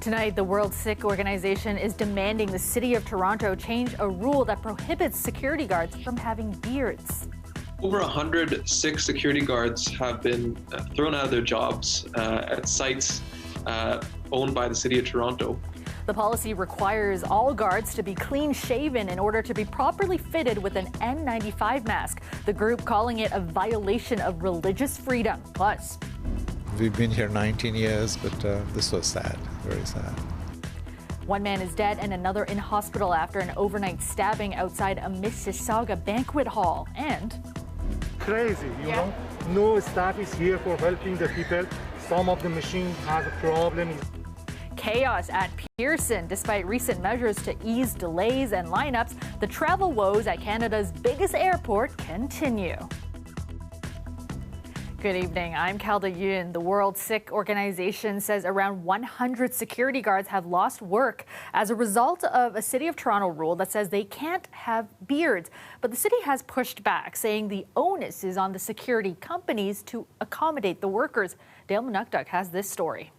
Tonight, the World Sikh Organization is demanding the City of Toronto change a rule that prohibits security guards from having beards. Over 100 Sikh security guards have been thrown out of their jobs at sites owned by the City of Toronto. The policy requires all guards to be clean-shaven in order to be properly fitted with an N95 mask, the group calling it a violation of religious freedom. Plus, we've been here 19 years, but this was sad, very sad. One man is dead and another in hospital after an overnight stabbing outside a Mississauga banquet hall. And crazy, you know? No staff is here for helping the people. Some of the machine has a problem. Chaos at Pearson. Despite recent measures to ease delays and lineups, the travel woes at Canada's biggest airport continue. Good evening, I'm Calda Yun. The World Sikh Organization says around 100 security guards have lost work as a result of a City of Toronto rule that says they can't have beards. But the city has pushed back, saying the onus is on the security companies to accommodate the workers. Dale Manukduk has this story.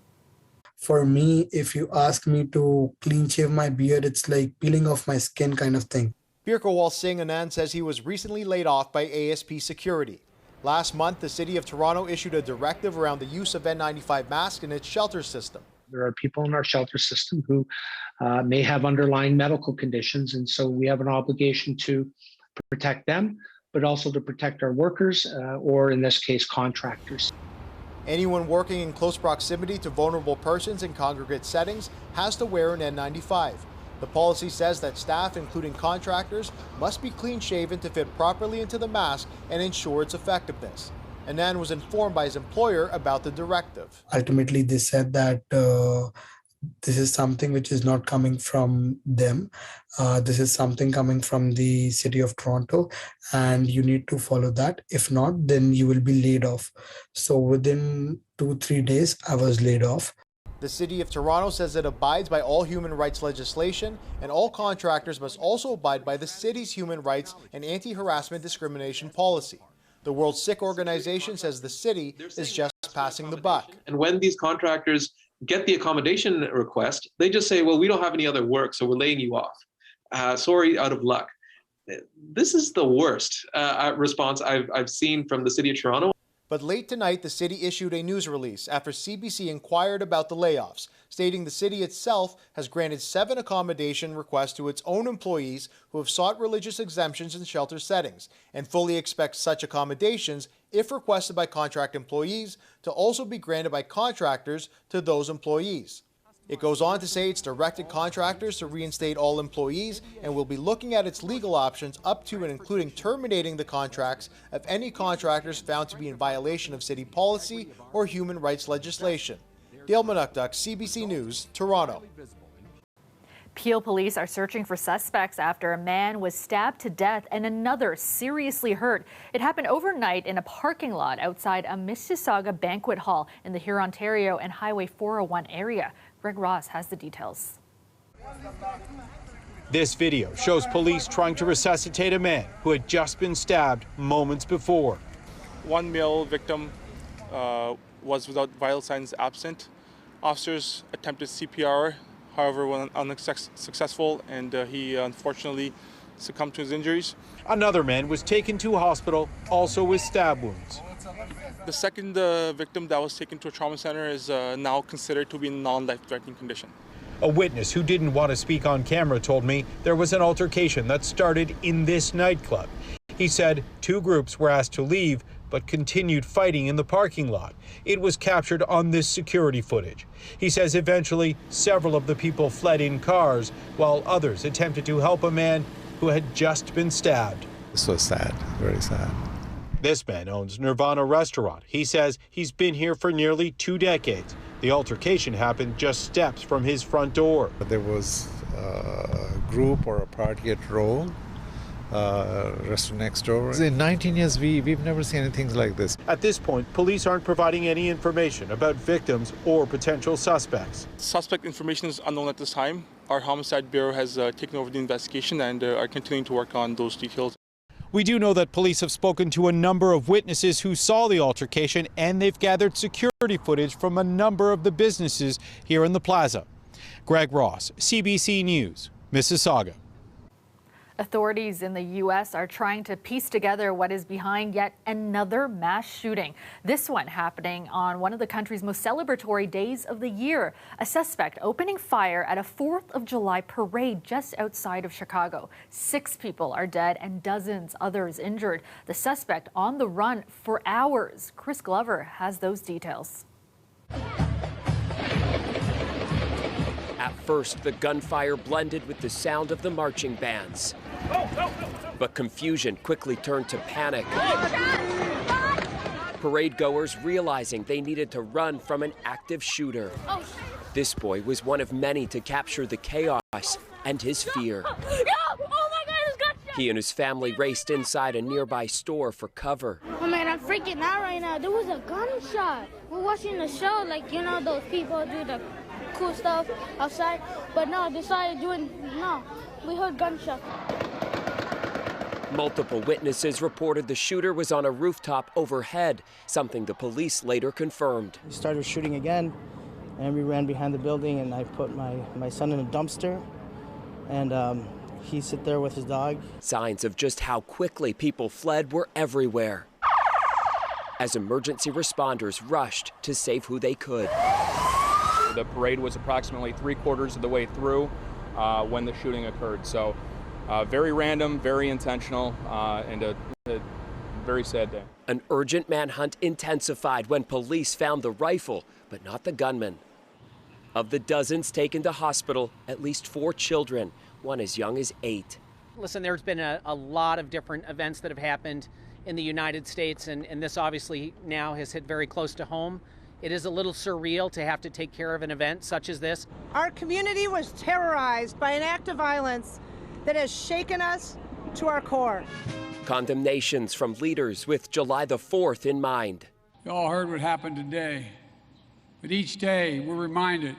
For me, if you ask me to clean shave my beard, it's like peeling off my skin kind of thing. Birkawal Singh Anand says he was recently laid off by ASP Security. Last month, the City of Toronto issued a directive around the use of N95 masks in its shelter system. There are people in our shelter system who may have underlying medical conditions, and so we have an obligation to protect them, but also to protect our workers, or in this case, contractors. Anyone working in close proximity to vulnerable persons in congregate settings has to wear an N95. The policy says that staff, including contractors, must be clean-shaven to fit properly into the mask and ensure its effectiveness. Anand was informed by his employer about the directive. Ultimately, they said that this is something which is not coming from them. This is something coming from the City of Toronto, and you need to follow that. If not, then you will be laid off. So within 2-3 days, I was laid off. The City of Toronto says it abides by all human rights legislation, and all contractors must also abide by the city's human rights and anti-harassment discrimination policy. The World Sikh Organization says the city is just passing the buck. And when these contractors get the accommodation request, they just say, well, we don't have any other work, so we're laying you off. Sorry, out of luck. This is the worst response I've seen from the City of Toronto. But late tonight, the city issued a news release after CBC inquired about the layoffs, stating the city itself has granted 7 accommodation requests to its own employees who have sought religious exemptions in shelter settings, and fully expects such accommodations, if requested by contract employees, to also be granted by contractors to those employees. It goes on to say it's directed contractors to reinstate all employees and will be looking at its legal options up to and including terminating the contracts of any contractors found to be in violation of city policy or human rights legislation. Dale Manukduk, CBC News, Toronto. Peel police are searching for suspects after a man was stabbed to death and another seriously hurt. It happened overnight in a parking lot outside a Mississauga banquet hall in the Hurontario and Highway 401 area. Greg Ross has the details. This video shows police trying to resuscitate a man who had just been stabbed moments before. One male victim was without vital signs absent. Officers attempted CPR, however, were unsuccessful, and he unfortunately succumbed to his injuries. Another man was taken to a hospital, also with stab wounds. The second victim that was taken to a trauma center is now considered to be in non-life-threatening condition. A witness who didn't want to speak on camera told me there was an altercation that started in this nightclub. He said 2 groups were asked to leave, but continued fighting in the parking lot. It was captured on this security footage. He says eventually several of the people fled in cars, while others attempted to help a man who had just been stabbed. This was sad, very sad. This man owns Nirvana Restaurant. He says he's been here for nearly 2 decades. The altercation happened just steps from his front door. There was a group or a party at Roll, restaurant next door. In 19 years, we've never seen anything like this. At this point, police aren't providing any information about victims or potential suspects. Suspect information is unknown at this time. Our Homicide Bureau has taken over the investigation and are continuing to work on those details. We do know that police have spoken to a number of witnesses who saw the altercation, and they've gathered security footage from a number of the businesses here in the plaza. Greg Ross, CBC News, Mississauga. Authorities in the U.S. are trying to piece together what is behind yet another mass shooting. This one happening on one of the country's most celebratory days of the year. A suspect opening fire at a 4th of July parade just outside of Chicago. 6 people are dead and dozens others injured. The suspect on the run for hours. Chris Glover has those details. At first, the gunfire blended with the sound of the marching bands. But confusion quickly turned to panic. Parade goers realizing they needed to run from an active shooter. This boy was one of many to capture the chaos and his fear. He and his family raced inside a nearby store for cover. Oh man, I'm freaking out right now. There was a gunshot. We're watching the show, like, you know, those people do the cool stuff outside. But no, we heard gunshots. Multiple witnesses reported the shooter was on a rooftop overhead, something the police later confirmed. We started shooting again, and we ran behind the building, and I put my son in a dumpster, and he sit there with his dog. Signs of just how quickly people fled were everywhere as emergency responders rushed to save who they could. The parade was approximately 3/4 of the way through when the shooting occurred. So very random, very intentional, and a very sad day. An urgent manhunt intensified when police found the rifle, but not the gunman. Of the dozens taken to hospital, at least 4 children, one as young as 8. Listen, there's been a lot of different events that have happened in the United States, and this obviously now has hit very close to home. It is a little surreal to have to take care of an event such as this. Our community was terrorized by an act of violence that has shaken us to our core. Condemnations from leaders with July the 4th in mind. You all heard what happened today, but each day we're reminded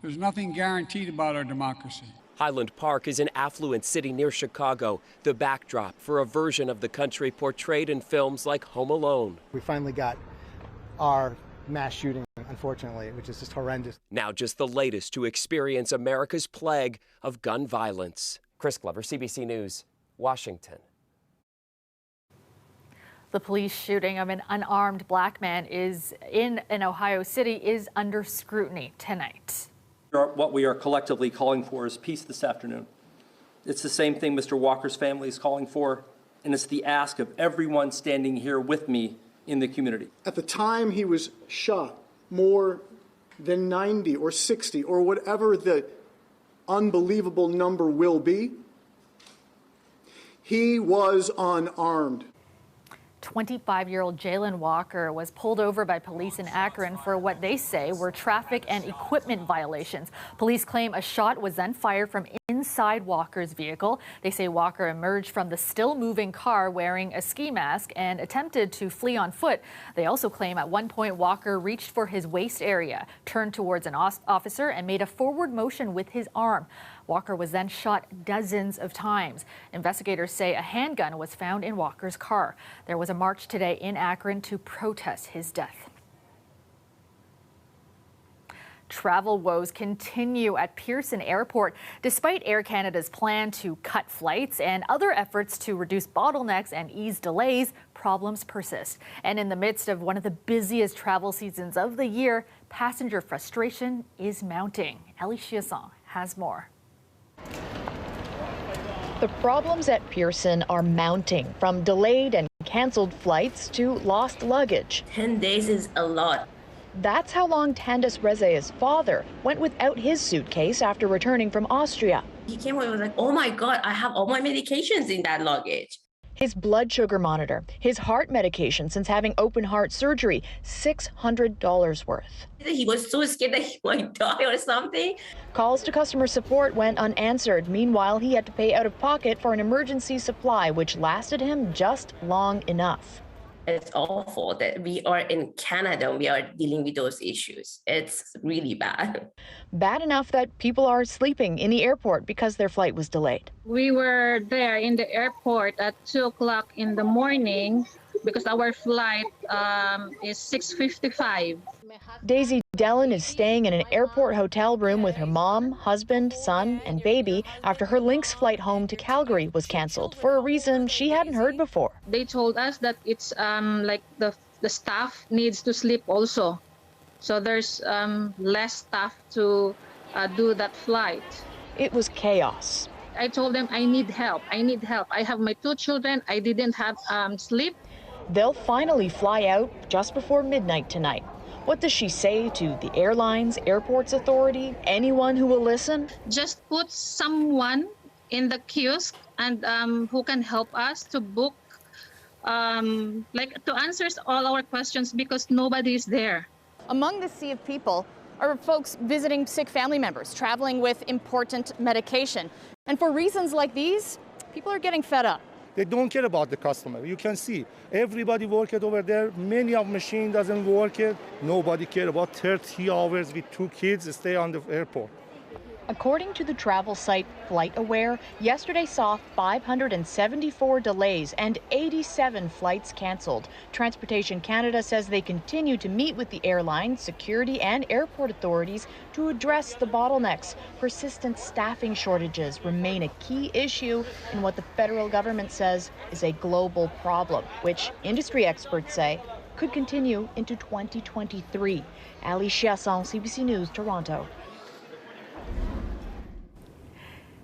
there's nothing guaranteed about our democracy. Highland Park is an affluent city near Chicago, the backdrop for a version of the country portrayed in films like Home Alone. We finally got our mass shooting, unfortunately, which is just horrendous. Now just the latest to experience America's plague of gun violence. Chris Glover, CBC News, Washington. The police shooting of an unarmed black man in Ohio City is under scrutiny tonight. What we are collectively calling for is peace this afternoon. It's the same thing Mr. Walker's family is calling for, and it's the ask of everyone standing here with me in the community. At the time he was shot, more than 90 or 60 or whatever the unbelievable number will be, he was unarmed. 25-year-old Jalen Walker was pulled over by police in Akron for what they say were traffic and equipment violations. Police claim a shot was then fired from inside Walker's vehicle. They say Walker emerged from the still-moving car wearing a ski mask and attempted to flee on foot. They also claim at one point Walker reached for his waist area, turned towards an officer, and made a forward motion with his arm. Walker was then shot dozens of times. Investigators say a handgun was found in Walker's car. There was a march today in Akron to protest his death. Travel woes continue at Pearson Airport. Despite Air Canada's plan to cut flights and other efforts to reduce bottlenecks and ease delays, problems persist. And in the midst of one of the busiest travel seasons of the year, passenger frustration is mounting. Ellie Chiasson has more. The problems at Pearson are mounting, from delayed and canceled flights to lost luggage. 10 days is a lot. That's how long Tandis Reze's father went without his suitcase after returning from Austria. He came home and was like, oh my God, I have all my medications in that luggage. His blood sugar monitor, his heart medication since having open heart surgery, $600 worth. He was so scared that he might die or something. Calls to customer support went unanswered. Meanwhile, he had to pay out of pocket for an emergency supply, which lasted him just long enough. It's awful that we are in Canada and we are dealing with those issues. It's really bad. Bad enough that people are sleeping in the airport because their flight was delayed. We were there in the airport at 2 o'clock in the morning because our flight is 6:55. Daisy Dellen is staying in an airport hotel room with her mom, husband, son, and baby after her Lynx flight home to Calgary was canceled for a reason she hadn't heard before. They told us that it's like the staff needs to sleep also. So there's less staff to do that flight. It was chaos. I told them I need help. I need help. I have my 2 children. I didn't have sleep. They'll finally fly out just before midnight tonight. What does she say to the airlines, airports authority, anyone who will listen? Just put someone in the kiosk and who can help us to book, to answer all our questions because nobody is there. Among the sea of people are folks visiting sick family members, traveling with important medication. And for reasons like these, people are getting fed up. They don't care about the customer. You can see everybody work it over there. Many of machine doesn't work it. Nobody care about 30 hours with 2 kids stay on the airport. According to the travel site FlightAware, yesterday saw 574 delays and 87 flights canceled. Transportation Canada says they continue to meet with the airline, security, and airport authorities to address the bottlenecks. Persistent staffing shortages remain a key issue in what the federal government says is a global problem, which industry experts say could continue into 2023. Ali Chiasson, CBC News, Toronto.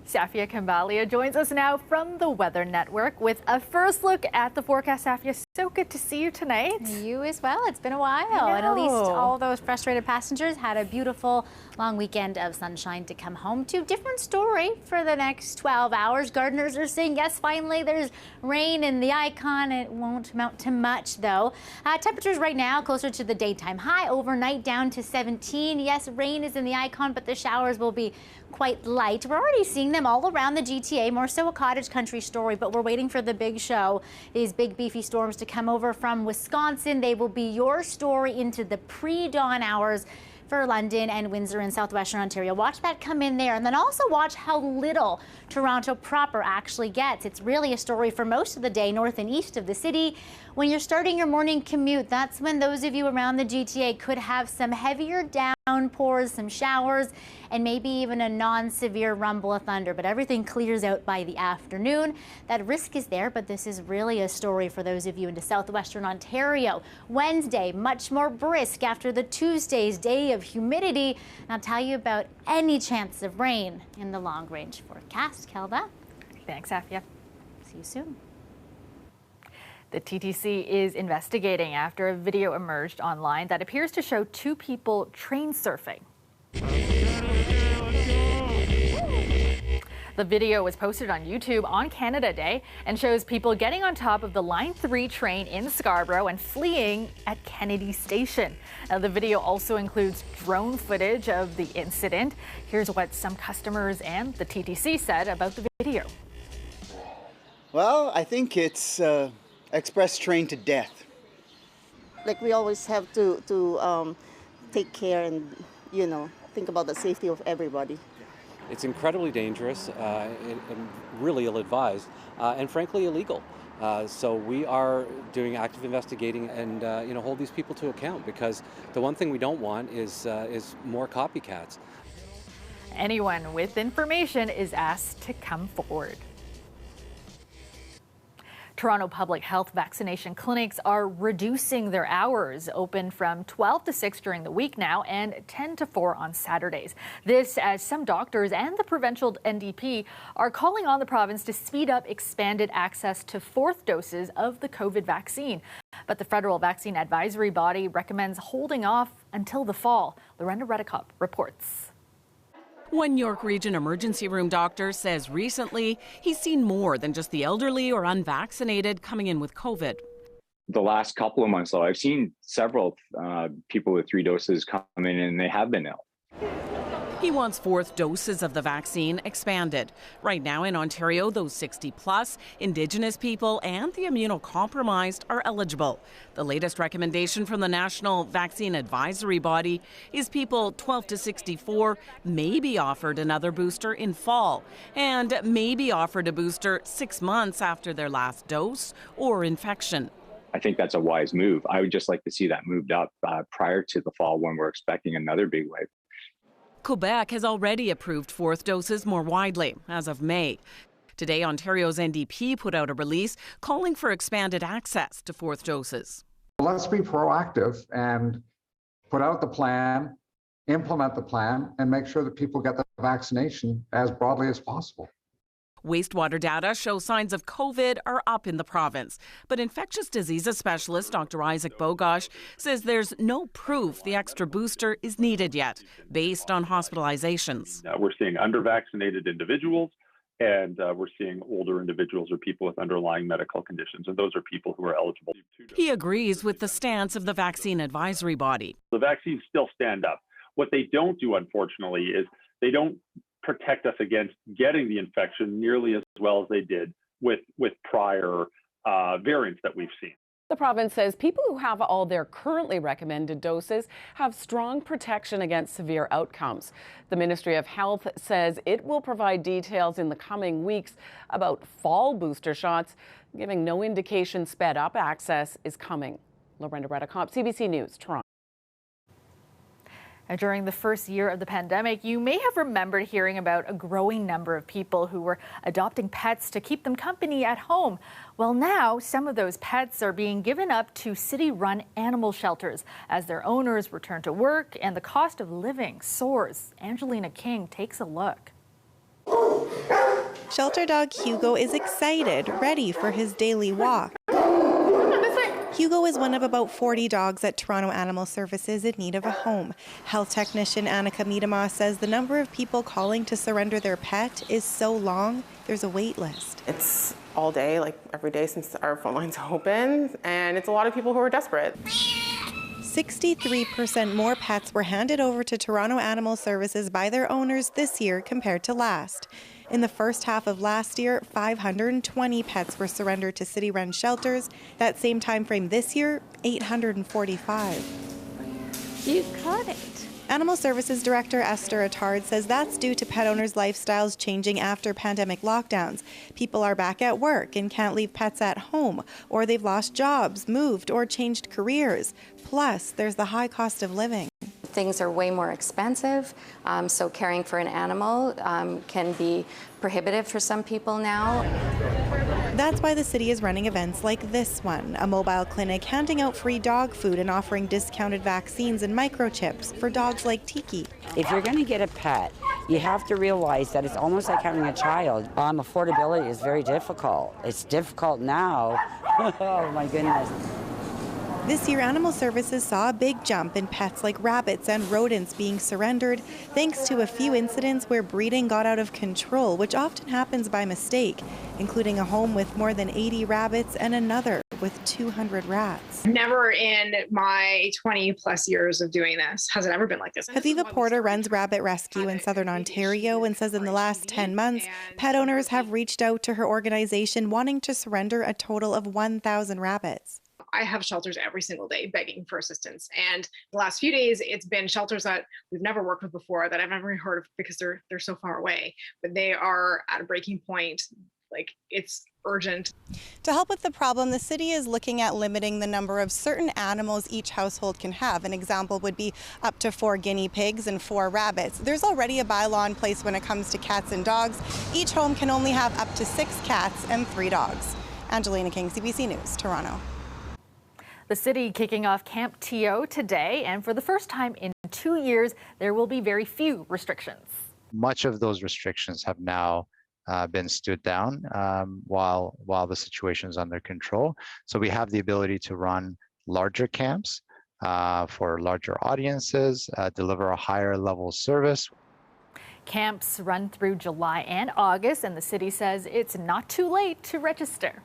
Safia Kambalia joins us now from the Weather Network with a first look at the forecast. Safia, so good to see you tonight. You as well. It's been a while. And at least all those frustrated passengers had a beautiful long weekend of sunshine to come home to. Different story for the next 12 hours. Gardeners are saying, yes, finally there's rain in the icon. It won't amount to much, though. Temperatures right now closer to the daytime high. Overnight down to 17. Yes, rain is in the icon, but the showers will be quite light. We're already seeing them all around the GTA, more so a cottage country story, but we're waiting for the big show. These big beefy storms to come over from Wisconsin. They will be your story into the pre-dawn hours for London and Windsor in southwestern Ontario. Watch that come in there, and then also watch how little Toronto proper actually gets. It's really a story for most of the day north and east of the city. When you're starting your morning commute, that's when those of you around the GTA could have some heavier downpours, some showers, and maybe even a non-severe rumble of thunder, but everything clears out by the afternoon. That risk is there, but this is really a story for those of you into southwestern Ontario. Wednesday, much more brisk after the Tuesday's day of humidity. And I'll tell you about any chance of rain in the long-range forecast. Kelda? Thanks, Safia. See you soon. The TTC is investigating after a video emerged online that appears to show 2 people train surfing. The video was posted on YouTube on Canada Day and shows people getting on top of the Line 3 train in Scarborough and fleeing at Kennedy Station. Now, the video also includes drone footage of the incident. Here's what some customers and the TTC said about the video. Well, I think it's express train to death. Like, we always have to take care and, think about the safety of everybody. It's incredibly dangerous and really ill-advised and frankly illegal. So we are doing active investigating and hold these people to account, because the one thing we don't want is more copycats. Anyone with information is asked to come forward. Toronto Public Health vaccination clinics are reducing their hours, open from 12 to 6 during the week now and 10 to 4 on Saturdays. This as some doctors and the provincial NDP are calling on the province to speed up expanded access to 4th doses of the COVID vaccine. But the federal vaccine advisory body recommends holding off until the fall. Lorenda Redekop reports. One York Region emergency room doctor says recently he's seen more than just the elderly or unvaccinated coming in with COVID. The last couple of months, though, I've seen several people with 3 doses come in and they have been ill. He wants 4th doses of the vaccine expanded. Right now in Ontario, those 60 plus, Indigenous people and the immunocompromised are eligible. The latest recommendation from the National Vaccine Advisory Body is people 12 to 64 may be offered another booster in fall and may be offered a booster 6 months after their last dose or infection. I think that's a wise move. I would just like to see that moved up prior to the fall when we're expecting another big wave. Quebec has already approved fourth doses more widely as of May. Today, Ontario's NDP put out a release calling for expanded access to fourth doses. Let's be proactive and put out the plan, implement the plan, and make sure that people get the vaccination as broadly as possible. Wastewater data show signs of COVID are up in the province, but infectious diseases specialist Dr. Isaac Bogosh says there's no proof the extra booster is needed yet, based on hospitalizations. We're seeing under-vaccinated individuals, and we're seeing older individuals or people with underlying medical conditions, and those are people who are eligible. He agrees with the stance of the vaccine advisory body. The vaccines still stand up. What they don't do, unfortunately, is they don't protect us against getting the infection nearly as well as they did with prior variants that we've seen. The province says people who have all their currently recommended doses have strong protection against severe outcomes. The Ministry of Health says it will provide details in the coming weeks about fall booster shots, giving no indication sped up access is coming. Lorenda Redicomp, CBC News, Toronto. During the first year of the pandemic, you may have remembered hearing about a growing number of people who were adopting pets to keep them company at home. Well, now some of those pets are being given up to city-run animal shelters as their owners return to work and the cost of living soars. Angelina King takes a look. Shelter dog Hugo is excited, ready for his daily walk. Hugo is one of about 40 dogs at Toronto Animal Services in need of a home. Health technician Annika Miedema says the number of people calling to surrender their pet is so long, there's a wait list. It's all day, like every day since our phone lines open, and it's a lot of people who are desperate. 63% more pets were handed over to Toronto Animal Services by their owners this year compared to last. In the first half of last year, 520 pets were surrendered to city-run shelters. That same time frame this year, 845. You caught it. Animal Services Director Esther Attard says that's due to pet owners' lifestyles changing after pandemic lockdowns. People are back at work and can't leave pets at home, or they've lost jobs, moved, or changed careers. Plus, there's the high cost of living. Things are way more expensive, so caring for an animal can be prohibitive for some people now. That's why the city is running events like this one, a mobile clinic handing out free dog food and offering discounted vaccines and microchips for dogs like Tiki. If you're going to get a pet, you have to realize that it's almost like having a child. Affordability is very difficult. It's difficult now. Oh my goodness. This year, Animal Services saw a big jump in pets like rabbits and rodents being surrendered, thanks to a few incidents where breeding got out of control, which often happens by mistake, including a home with more than 80 rabbits and another with 200 rats. Never in my 20 plus years of doing this has it ever been like this. Haviva Porter runs Rabbit Rescue in Southern Ontario and says in the last 10 months, pet owners have reached out to her organization wanting to surrender a total of 1,000 rabbits. I have shelters every single day begging for assistance. And the last few days, it's been shelters that we've never worked with before, that I've never heard of because they're so far away. But they are at a breaking point. Like, it's urgent. To help with the problem, the city is looking at limiting the number of certain animals each household can have. An example would be up to 4 guinea pigs and 4 rabbits. There's already a bylaw in place when it comes to cats and dogs. Each home can only have up to 6 cats and 3 dogs. Angelina King, CBC News, Toronto. The city kicking off Camp TO today, and for the first time in 2 years, there will be very few restrictions. Much of those restrictions have now been stood down while the situation is under control. So we have the ability to run larger camps for larger audiences, deliver a higher level service. Camps run through July and August, and the city says it's not too late to register.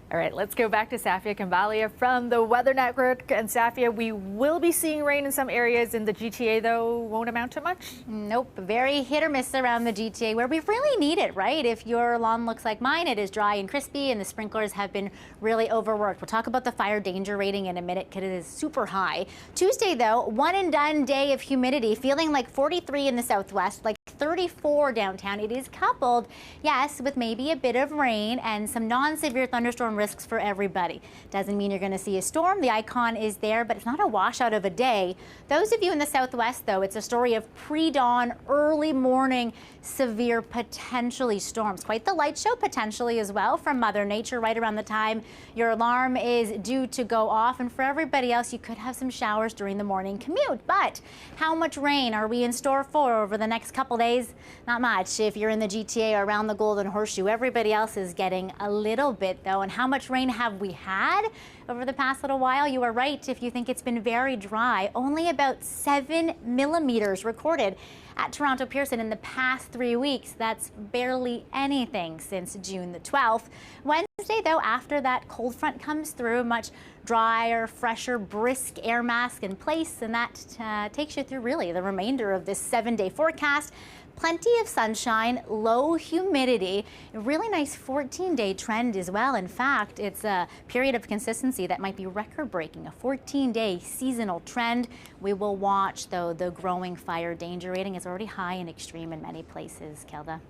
All right, let's go back to Safia Kambalia from the Weather Network. And Safia, we will be seeing rain in some areas in the GTA, though won't amount to much? Nope, very hit or miss around the GTA where we really need it, right? If your lawn looks like mine, it is dry and crispy and the sprinklers have been really overworked. We'll talk about the fire danger rating in a minute because it is super high. Tuesday, though, one and done day of humidity, feeling like 43 in the southwest, like 34 downtown. It is coupled, yes, with maybe a bit of rain and some non-severe thunderstorm risks for everybody. Doesn't mean you're going to see a storm. The icon is there, but it's not a washout of a day. Those of you in the southwest, though, it's a story of pre-dawn, early morning, severe, potentially storms. Quite the light show potentially as well from Mother Nature right around the time your alarm is due to go off. And for everybody else, you could have some showers during the morning commute. But how much rain are we in store for over the next couple days? Not much. If you're in the GTA or around the Golden Horseshoe, everybody else is getting a little bit, though. And how much rain have we had over the past little while? You are right if you think it's been very dry. Only about 7 millimeters recorded at Toronto Pearson in the past 3 weeks. That's barely anything since June the 12th. Wednesday, though, after that cold front comes through, much drier, fresher, brisk air mass in place, and that takes you through really the remainder of this 7-day forecast. Plenty of sunshine, low humidity, a really nice 14-day trend as well. In fact, it's a period of consistency that might be record-breaking, a 14-day seasonal trend. We will watch, though, the growing fire danger rating is already high and extreme in many places, Kelda.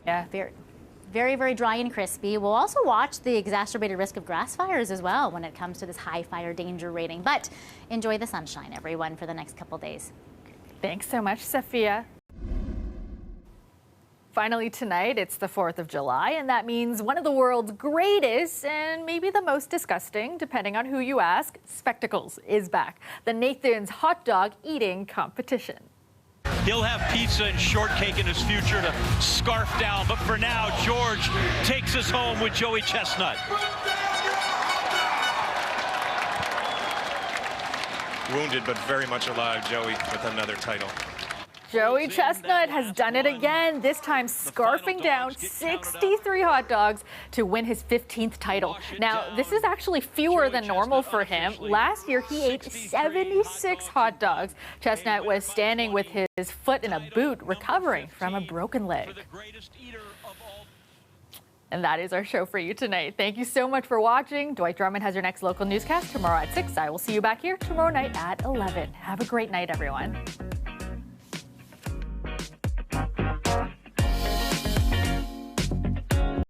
Yeah. Very, very dry and crispy. We'll also watch the exacerbated risk of grass fires as well when it comes to this high fire danger rating. But enjoy the sunshine, everyone, for the next couple days. Thanks so much, Safia. Finally tonight, it's the 4th of July, and that means one of the world's greatest and maybe the most disgusting, depending on who you ask, spectacles is back. The Nathan's hot dog eating competition. He'll have pizza and shortcake in his future to scarf down, but for now, George takes us home with Joey Chestnut. Wounded but very much alive, Joey, with another title. Joey Chestnut has done it again, this time scarfing down 63 hot dogs to win his 15th title. Now, this is actually fewer than normal for him. Last year, he ate 76 hot dogs. Chestnut was standing with his foot in a boot, recovering from a broken leg. And that is our show for you tonight. Thank you so much for watching. Dwight Drummond has your next local newscast tomorrow at 6. I will see you back here tomorrow night at 11. Have a great night, everyone.